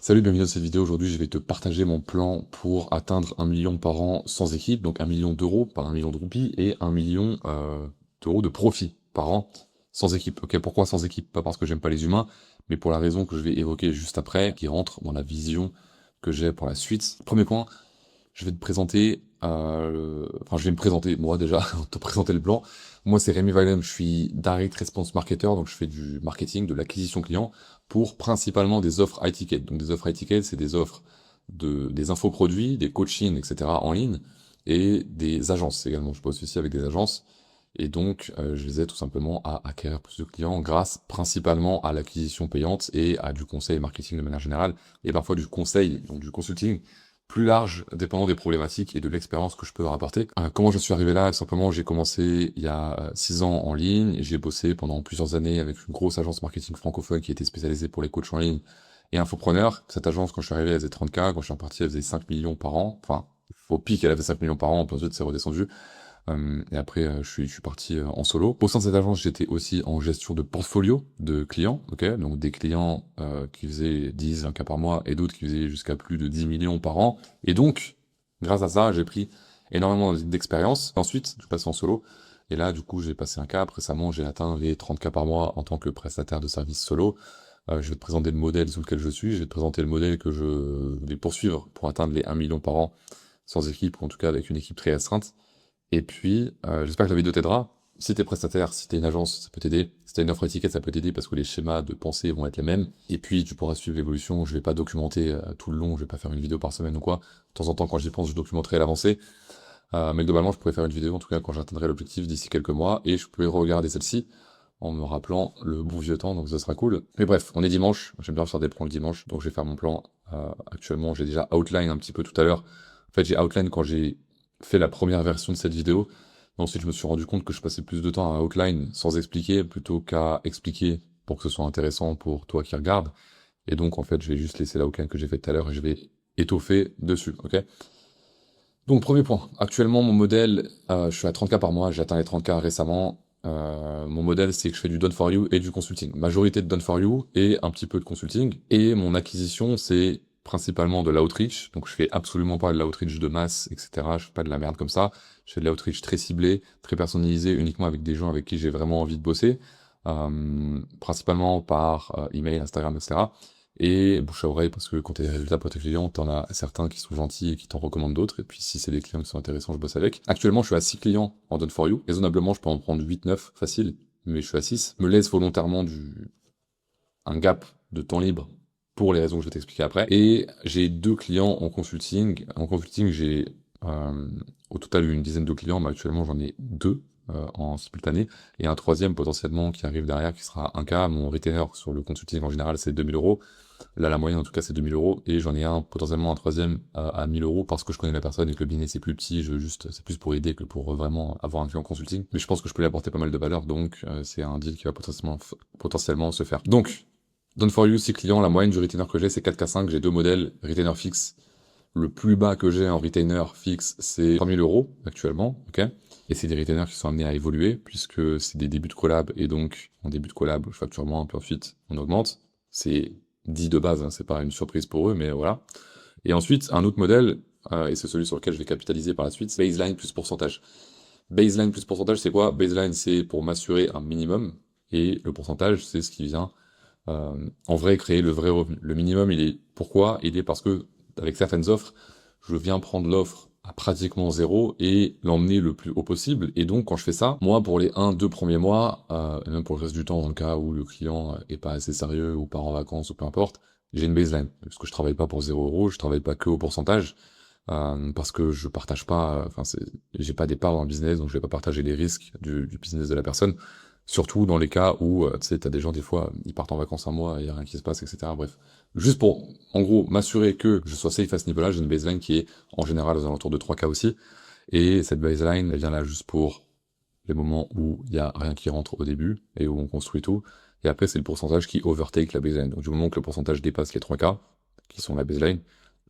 Salut, bienvenue dans cette vidéo. Aujourd'hui, je vais te partager mon plan pour atteindre 1 million par an sans équipe, donc 1 million d'euros, pas 1 million de roupies, et 1 million d'euros de profit par an sans équipe. Ok, pourquoi sans équipe? Pas parce que j'aime pas les humains, mais pour la raison que je vais évoquer juste après, qui rentre dans la vision que j'ai pour la suite. Premier point, je vais te présenter, enfin je vais me présenter moi déjà, te présenter le plan. Moi c'est Rémi Valem, je suis Direct Response Marketer, donc je fais du marketing, de l'acquisition client pour principalement des offres high ticket. Donc des offres high ticket, c'est des offres des infoproduits, des coachings, etc. en ligne et des agences également. Je bosse aussi avec des agences et donc je les aide tout simplement à acquérir plus de clients grâce principalement à l'acquisition payante et à du conseil marketing de manière générale et parfois du conseil, donc du consulting plus large, dépendant des problématiques et de l'expérience que je peux leur apporter. Comment je suis arrivé là? Simplement, j'ai commencé il y a 6 ans en ligne, et j'ai bossé pendant plusieurs années avec une grosse agence marketing francophone qui était spécialisée pour les coachs en ligne et infopreneurs. Cette agence, quand je suis arrivé, elle faisait 30K, quand je suis reparti, elle faisait 5 millions par an. Enfin, au pic, elle avait 5 millions par an, puis ensuite c'est redescendu. Et après, je suis parti en solo. Au sein de cette agence, j'étais aussi en gestion de portfolio de clients, ok, donc des clients qui faisaient 10, 20 cas par mois et d'autres qui faisaient jusqu'à plus de 10 millions par an. Et donc, grâce à ça, j'ai pris énormément d'expérience. Ensuite, je suis passé en solo. Et là, du coup, j'ai passé un cap. Récemment, j'ai atteint les 30 cas par mois en tant que prestataire de service solo. Je vais te présenter le modèle sous lequel je suis. Je vais te présenter le modèle que je vais poursuivre pour atteindre les 1 million par an sans équipe, ou en tout cas avec une équipe très restreinte. Et puis, j'espère que la vidéo t'aidera. Si t'es prestataire, si t'es une agence, ça peut t'aider. Si t'as une offre étiquette, ça peut t'aider parce que les schémas de pensée vont être les mêmes. Et puis, tu pourras suivre l'évolution. Je vais pas documenter tout le long, je vais pas faire une vidéo par semaine ou quoi. De temps en temps, quand j'y pense, je documenterai l'avancée. Mais globalement, je pourrais faire une vidéo, en tout cas, quand j'atteindrai l'objectif d'ici quelques mois. Et je pourrais regarder celle-ci en me rappelant le bon vieux temps, donc ça sera cool. Mais bref, on est dimanche. J'aime bien faire des plans le dimanche, donc je vais faire mon plan. Actuellement, j'ai déjà outline un petit peu tout à l'heure. En fait, j'ai outline quand j'ai fait la première version de cette vidéo. Ensuite, je me suis rendu compte que je passais plus de temps à outline sans expliquer plutôt qu'à expliquer pour que ce soit intéressant pour toi qui regarde. Et donc, en fait, je vais juste laisser la outline que j'ai fait tout à l'heure et je vais étoffer dessus, ok? Donc, premier point. Actuellement, mon modèle, je suis à 30K par mois, j'ai atteint les 30K récemment. Mon modèle, c'est que je fais du done for you et du consulting. Majorité de done for you et un petit peu de consulting. Et mon acquisition, c'est principalement de l'outreach. Donc, je fais absolument pas de l'outreach de masse, etc. Je fais pas de la merde comme ça. Je fais de l'outreach très ciblé, très personnalisé, uniquement avec des gens avec qui j'ai vraiment envie de bosser. Principalement par email, Instagram, etc. Et bouche à oreille, parce que quand tu as des résultats pour tes clients, t'en as certains qui sont gentils et qui t'en recommandent d'autres. Et puis si c'est des clients qui sont intéressants, je bosse avec. Actuellement, je suis à 6 clients en Done for You. Raisonnablement, je peux en prendre 8, 9, facile. Mais je suis à 6. Me laisse volontairement un gap de temps libre pour les raisons que je vais t'expliquer après. Et j'ai 2 clients en consulting. En consulting, j'ai euh, au total une dizaine de clients, mais actuellement j'en ai 2 en simultané, et un troisième potentiellement qui arrive derrière qui sera un cas. Mon retainer sur le consulting en général c'est 2 000 euros. Là, la moyenne, en tout cas, c'est 2 000 euros. Et j'en ai potentiellement un troisième à 1 000 euros parce que je connais la personne et que le business est plus petit. C'est plus pour aider que pour vraiment avoir un client consulting. Mais je pense que je peux lui apporter pas mal de valeur. Donc, c'est un deal qui va potentiellement se faire. Donc, Done for You, 6 clients. La moyenne du retainer que j'ai, c'est 4K5. J'ai 2 modèles. Retainer fixe. Le plus bas que j'ai en retainer fixe, c'est 3 000 euros actuellement. Ok. Et c'est des retainers qui sont amenés à évoluer puisque c'est des débuts de collab. Et donc, en début de collab, je facture moins, puis ensuite, on augmente. C'est dit de base, hein, c'est pas une surprise pour eux, mais voilà. Et ensuite, un autre modèle, et c'est celui sur lequel je vais capitaliser par la suite, c'est baseline plus pourcentage. Baseline plus pourcentage, c'est quoi? Baseline, c'est pour m'assurer un minimum, et le pourcentage, c'est ce qui vient, en vrai, créer le vrai revenu. Le minimum, il est pourquoi? Il est parce que, avec certaines offres, je viens prendre l'offre à pratiquement zéro et l'emmener le plus haut possible. Et donc, quand je fais ça, moi, pour les 1, 2 premiers mois, et même pour le reste du temps, dans le cas où le client est pas assez sérieux ou part en vacances ou peu importe, j'ai une baseline. Parce que je travaille pas pour 0 euros, je travaille pas que au pourcentage, parce que je partage pas, j'ai pas des parts dans le business, donc je vais pas partager les risques du business de la personne. Surtout dans les cas où, tu sais, t'as des gens, des fois, ils partent en vacances un mois, il y a rien qui se passe, etc. Bref. Juste pour, en gros, m'assurer que je sois safe à ce niveau-là, j'ai une baseline qui est, en général, aux alentours de 3K aussi. Et cette baseline, elle vient là juste pour les moments où il y a rien qui rentre au début, et où on construit tout. Et après, c'est le pourcentage qui overtake la baseline. Donc, du moment que le pourcentage dépasse les 3K, qui sont la baseline,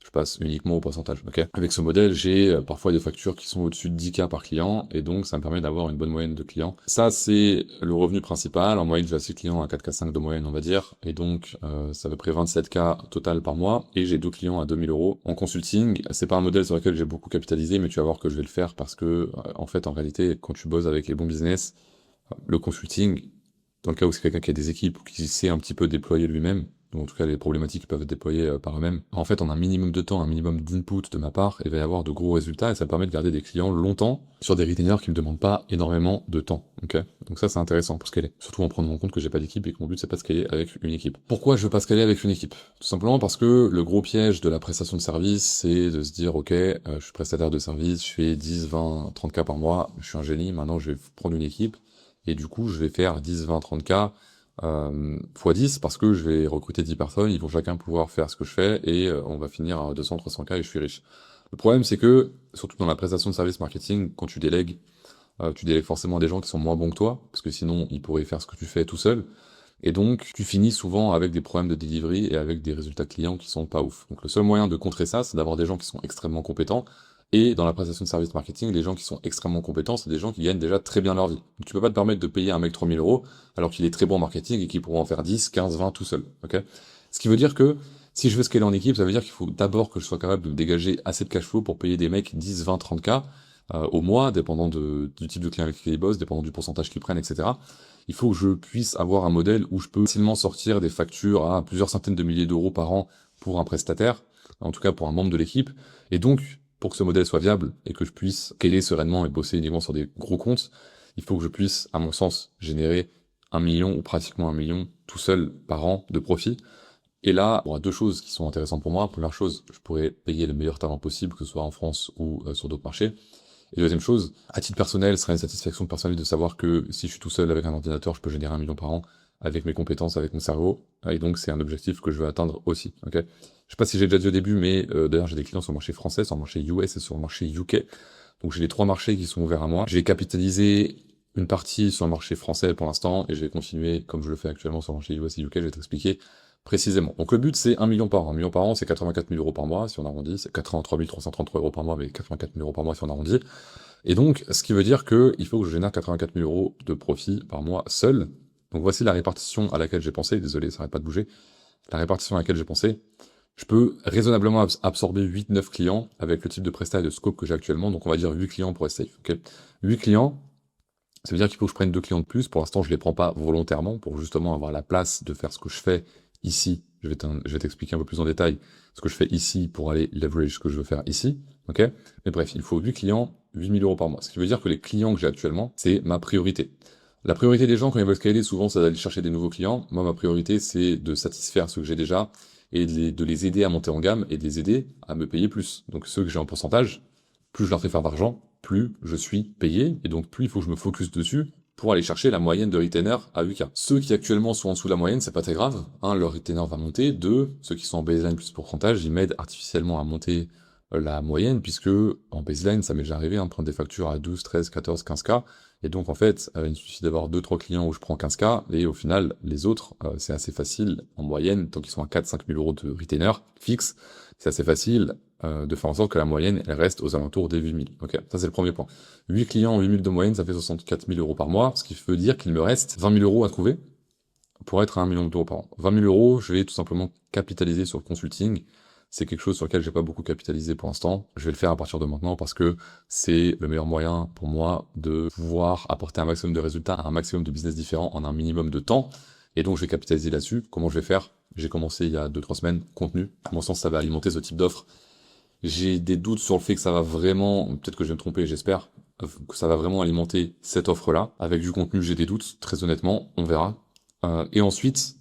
Je passe uniquement au pourcentage, ok? Avec ce modèle, j'ai parfois des factures qui sont au-dessus de 10K par client, et donc ça me permet d'avoir une bonne moyenne de clients. Ça, c'est le revenu principal. En moyenne, j'ai 6 clients à 4K5 de moyenne, on va dire, et donc c'est à peu près 27K total par mois, et j'ai 2 clients à 2000 euros. En consulting, c'est pas un modèle sur lequel j'ai beaucoup capitalisé, mais tu vas voir que je vais le faire parce que, en fait, en réalité, quand tu bosses avec les bons business, le consulting, dans le cas où c'est quelqu'un qui a des équipes ou qui sait un petit peu déployer lui-même, ou en tout cas les problématiques peuvent être déployées par eux-mêmes, en fait on a un minimum de temps, un minimum d'input de ma part, et il va y avoir de gros résultats, et ça permet de garder des clients longtemps sur des retainers qui me demandent pas énormément de temps. Ok, donc ça c'est intéressant pour scaler, surtout en prenant en compte que j'ai pas d'équipe et que mon but c'est pas de scaler avec une équipe. Pourquoi je veux pas scaler avec une équipe? Tout simplement parce que le gros piège de la prestation de service, c'est de se dire ok, je suis prestataire de service, je fais 10, 20, 30K par mois, je suis un génie, maintenant je vais prendre une équipe, et du coup, je vais faire 10, 20, 30K x 10 parce que je vais recruter 10 personnes, ils vont chacun pouvoir faire ce que je fais et on va finir à 200, 300K et je suis riche. Le problème, c'est que, surtout dans la prestation de service marketing, quand tu délègues forcément à des gens qui sont moins bons que toi, parce que sinon, ils pourraient faire ce que tu fais tout seul. Et donc, tu finis souvent avec des problèmes de delivery et avec des résultats clients qui sont pas ouf. Donc, le seul moyen de contrer ça, c'est d'avoir des gens qui sont extrêmement compétents. Et dans la prestation de service marketing, les gens qui sont extrêmement compétents, c'est des gens qui gagnent déjà très bien leur vie. Donc, tu peux pas te permettre de payer un mec 3000 euros alors qu'il est très bon en marketing et qu'il pourra en faire 10, 15, 20 tout seul. Ok? Ce qui veut dire que si je veux scaler en équipe, ça veut dire qu'il faut d'abord que je sois capable de dégager assez de cash flow pour payer des mecs 10, 20, 30K au mois, dépendant du type de client avec qui ils bossent, dépendant du pourcentage qu'ils prennent, etc. Il faut que je puisse avoir un modèle où je peux facilement sortir des factures à plusieurs centaines de milliers d'euros par an pour un prestataire, en tout cas pour un membre de l'équipe. Et donc, pour que ce modèle soit viable et que je puisse scaler sereinement et bosser uniquement sur des gros comptes, il faut que je puisse, à mon sens, générer 1 million ou pratiquement 1 million tout seul par an de profit. Et là, il y aura deux choses qui sont intéressantes pour moi. Première chose, je pourrais payer le meilleur talent possible, que ce soit en France ou sur d'autres marchés. Et deuxième chose, à titre personnel, ce serait une satisfaction personnelle de savoir que si je suis tout seul avec un ordinateur, je peux générer 1 million par an avec mes compétences, avec mon cerveau. Et donc, c'est un objectif que je veux atteindre aussi. Ok. Je sais pas si j'ai déjà dit au début, mais d'ailleurs, j'ai des clients sur le marché français, sur le marché US et sur le marché UK. Donc, j'ai les trois marchés qui sont ouverts à moi. J'ai capitalisé une partie sur le marché français pour l'instant et je vais continuer comme je le fais actuellement sur le marché US et UK. Je vais t'expliquer précisément. Donc, le but, c'est 1 million par an. 1 million par an, c'est 84 000 euros par mois si on arrondit. C'est 83 333 euros par mois, mais 84 000 euros par mois si on arrondit. Et donc, ce qui veut dire que il faut que je génère 84 000 euros de profit par mois seul. Donc voici la répartition à laquelle j'ai pensé. Désolé, ça n'arrête pas de bouger. La répartition à laquelle j'ai pensé. Je peux raisonnablement absorber 8-9 clients avec le type de prestat et de scope que j'ai actuellement. Donc on va dire 8 clients pour être safe. Okay, 8 clients, ça veut dire qu'il faut que je prenne 2 clients de plus. Pour l'instant, je les prends pas volontairement pour justement avoir la place de faire ce que je fais ici. Je vais t'expliquer un peu plus en détail ce que je fais ici pour aller leverage ce que je veux faire ici. Ok. Mais bref, il faut 8 clients, 8 000 euros par mois. Ce qui veut dire que les clients que j'ai actuellement, c'est ma priorité. La priorité des gens quand ils veulent scaler, souvent, c'est d'aller chercher des nouveaux clients. Moi, ma priorité, c'est de satisfaire ceux que j'ai déjà et de les aider à monter en gamme et de les aider à me payer plus. Donc ceux que j'ai en pourcentage, plus je leur fais faire d'argent, plus je suis payé, et donc plus il faut que je me focus dessus pour aller chercher la moyenne de retainer à 8K. Ceux qui actuellement sont en dessous de la moyenne, c'est pas très grave. Un, leur retainer va monter. Deux, ceux qui sont en baseline plus pourcentage, ils m'aident artificiellement à monter la moyenne, puisque en baseline, ça m'est déjà arrivé, de prendre des factures à 12, 13, 14, 15K. Et donc, en fait, il suffit d'avoir 2-3 clients où je prends 15K, et au final, les autres, c'est assez facile, en moyenne, tant qu'ils sont à 4-5 000 euros de retainer fixe, c'est assez facile de faire en sorte que la moyenne, elle reste aux alentours des 8 000. Ok, ça c'est le premier point. 8 clients, 8 000 de moyenne, ça fait 64 000 euros par mois, ce qui veut dire qu'il me reste 20 000 euros à trouver pour être à 1 million d'euros par an. 20 000 euros, je vais tout simplement capitaliser sur le consulting. C'est quelque chose sur lequel j'ai pas beaucoup capitalisé pour l'instant. Je vais le faire à partir de maintenant parce que c'est le meilleur moyen pour moi de pouvoir apporter un maximum de résultats à un maximum de business différents en un minimum de temps. Et donc, je vais capitaliser là-dessus. Comment je vais faire? J'ai commencé il y a 2-3 semaines, contenu. À mon sens, ça va alimenter ce type d'offre. J'ai des doutes sur le fait que ça va vraiment, peut-être que je vais me tromper, j'espère, que ça va vraiment alimenter cette offre-là. Avec du contenu, j'ai des doutes, très honnêtement, on verra. Et ensuite,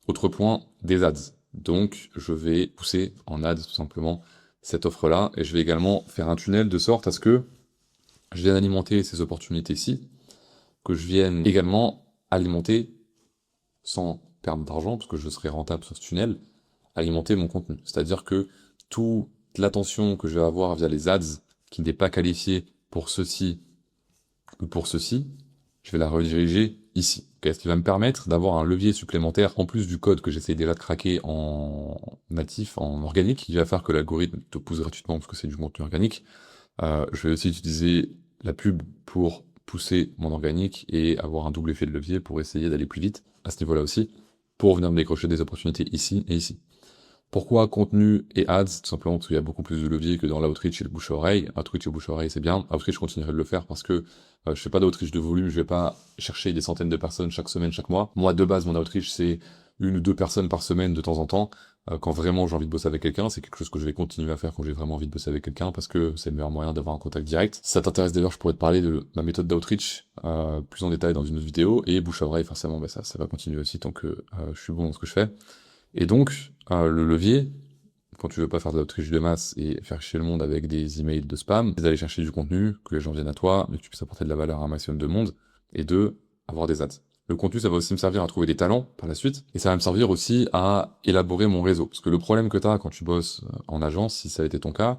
autre point, des ads. Donc, je vais pousser en ads tout simplement cette offre-là, et je vais également faire un tunnel de sorte à ce que je vienne alimenter ces opportunités-ci, que je vienne également alimenter, sans perdre d'argent, parce que je serai rentable sur ce tunnel, alimenter mon contenu. C'est-à-dire que toute l'attention que je vais avoir via les ads qui n'est pas qualifiée pour ceci ou pour ceci, je vais la rediriger ici. Ce qui va me permettre d'avoir un levier supplémentaire, en plus du code que j'essaie déjà de craquer en natif, en organique, qui va faire que l'algorithme te pousse gratuitement parce que c'est du contenu organique. Je vais aussi utiliser la pub pour pousser mon organique et avoir un double effet de levier pour essayer d'aller plus vite à ce niveau-là aussi, pour venir me décrocher des opportunités ici et ici. Pourquoi contenu et ads? Tout simplement parce qu'il y a beaucoup plus de leviers que dans l'outreach et le bouche-à-oreille. Outreach et bouche-à-oreille, c'est bien. Outreach, je continuerai de le faire parce que je fais pas d'outreach de volume, je vais pas chercher des centaines de personnes chaque semaine, chaque mois. Moi, de base, mon outreach, c'est 1 ou 2 personnes par semaine de temps en temps. Quand vraiment j'ai envie de bosser avec quelqu'un, c'est quelque chose que je vais continuer à faire quand j'ai vraiment envie de bosser avec quelqu'un parce que c'est le meilleur moyen d'avoir un contact direct. Si ça t'intéresse d'ailleurs, je pourrais te parler de ma méthode d'outreach plus en détail dans une autre vidéo. Et bouche-à-oreille, forcément, bah, ça va continuer aussi tant que je suis bon dans ce que je fais. Et donc, le levier, quand tu veux pas faire de l'outreach de masse et faire chier le monde avec des emails de spam, c'est d'aller chercher du contenu, que les gens viennent à toi, mais que tu puisses apporter de la valeur à un maximum de monde, et de avoir des ads. Le contenu, ça va aussi me servir à trouver des talents par la suite, et ça va me servir aussi à élaborer mon réseau. Parce que le problème que tu as quand tu bosses en agence, si ça a été ton cas,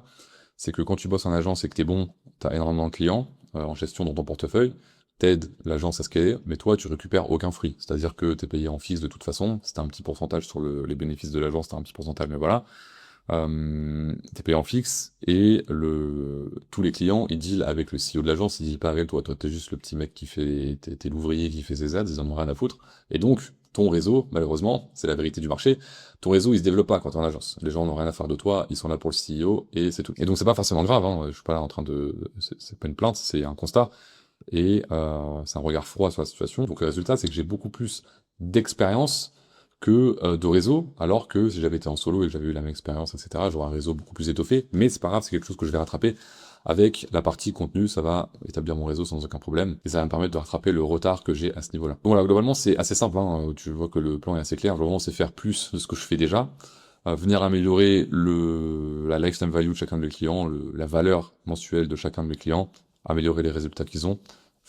c'est que quand tu bosses en agence et que t'es bon, t'as énormément de clients en gestion dans ton portefeuille, t'aides l'agence à scaler, mais toi, tu récupères aucun fruit. C'est-à-dire que t'es payé en fixe de toute façon, c'est un petit pourcentage sur les bénéfices de l'agence, t'as un petit pourcentage, mais voilà. T'es payé en fixe, et tous les clients, ils dealent avec le CEO de l'agence, ils dealent pas avec toi. Toi, t'es juste le petit mec t'es l'ouvrier qui fait ses ads, ils en ont rien à foutre. Et donc, ton réseau, malheureusement, c'est la vérité du marché, ton réseau, il se développe pas quand t'es en agence. Les gens n'ont rien à faire de toi, ils sont là pour le CEO, et c'est tout. Et donc, c'est pas forcément grave, hein, je suis pas là en train c'est pas une plainte, c'est un constat, et c'est un regard froid sur la situation. Donc, le résultat, c'est que j'ai beaucoup plus d'expérience que de réseau, alors que si j'avais été en solo et que j'avais eu la même expérience, etc., j'aurais un réseau beaucoup plus étoffé, mais c'est pas grave, c'est quelque chose que je vais rattraper avec la partie contenu, ça va établir mon réseau sans aucun problème, et ça va me permettre de rattraper le retard que j'ai à ce niveau-là. Donc voilà, globalement, c'est assez simple, hein, tu vois que le plan est assez clair, globalement, c'est faire plus de ce que je fais déjà, venir améliorer la lifetime value de chacun de mes clients, la valeur mensuelle de chacun de mes clients, améliorer les résultats qu'ils ont,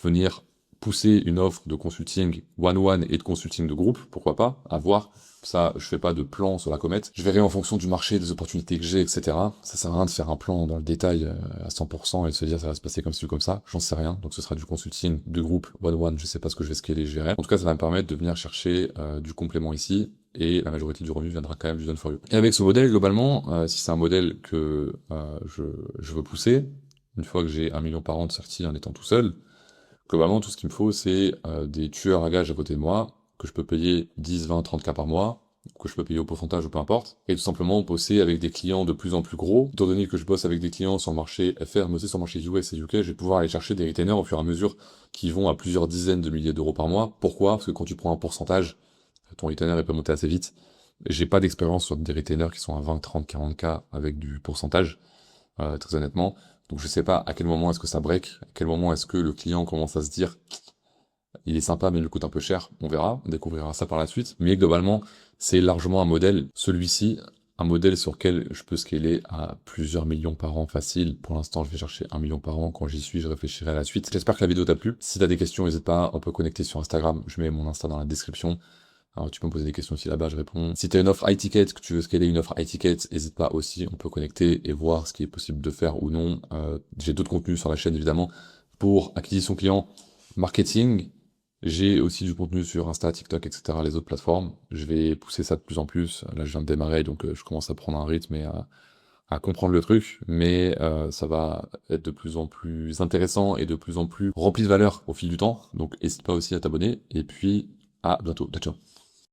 venir pousser une offre de consulting one-one et de consulting de groupe, pourquoi pas, à voir. Ça, je fais pas de plan sur la comète. Je verrai en fonction du marché, des opportunités que j'ai, etc. Ça sert à rien de faire un plan dans le détail à 100% et de se dire ça va se passer comme ci ou comme ça. J'en sais rien. Donc ce sera du consulting de groupe one-one. Je sais pas ce que je vais scaler, gérer. En tout cas, ça va me permettre de venir chercher du complément ici, et la majorité du revenu viendra quand même du done for you. Et avec ce modèle, globalement, si c'est un modèle que je veux pousser, une fois que j'ai 1 million par an de sortie en étant tout seul, globalement, tout ce qu'il me faut, c'est des tueurs à gages à côté de moi, que je peux payer 10, 20, 30K par mois, que je peux payer au pourcentage ou peu importe, et tout simplement bosser avec des clients de plus en plus gros. Étant donné que je bosse avec des clients sur le marché FR, mais aussi sur le marché US et UK, je vais pouvoir aller chercher des retainers au fur et à mesure qui vont à plusieurs dizaines de milliers d'euros par mois. Pourquoi? Parce que quand tu prends un pourcentage, ton retainer il peut monter assez vite. J'ai pas d'expérience sur des retainers qui sont à 20, 30, 40K avec du pourcentage, très honnêtement. Donc je sais pas à quel moment est-ce que ça break, à quel moment est-ce que le client commence à se dire il est sympa mais il me coûte un peu cher, on verra, on découvrira ça par la suite. Mais globalement, c'est largement un modèle, celui-ci, un modèle sur lequel je peux scaler à plusieurs millions par an facile. Pour l'instant, je vais chercher 1 million par an. Quand j'y suis, je réfléchirai à la suite. J'espère que la vidéo t'a plu. Si t'as des questions, n'hésite pas, on peut connecter sur Instagram. Je mets mon Insta dans la description. Alors tu peux me poser des questions aussi là-bas, je réponds. Si tu as une offre high ticket, que tu veux scaler une offre high ticket, n'hésite pas aussi, on peut connecter et voir ce qui est possible de faire ou non. J'ai d'autres contenus sur la chaîne évidemment pour acquisition client, marketing. J'ai aussi du contenu sur Insta, TikTok, etc., les autres plateformes. Je vais pousser ça de plus en plus. Là, je viens de démarrer, donc je commence à prendre un rythme et à comprendre le truc, mais ça va être de plus en plus intéressant et de plus en plus rempli de valeur au fil du temps. Donc n'hésite pas aussi à t'abonner, et puis à bientôt. Ciao, ciao.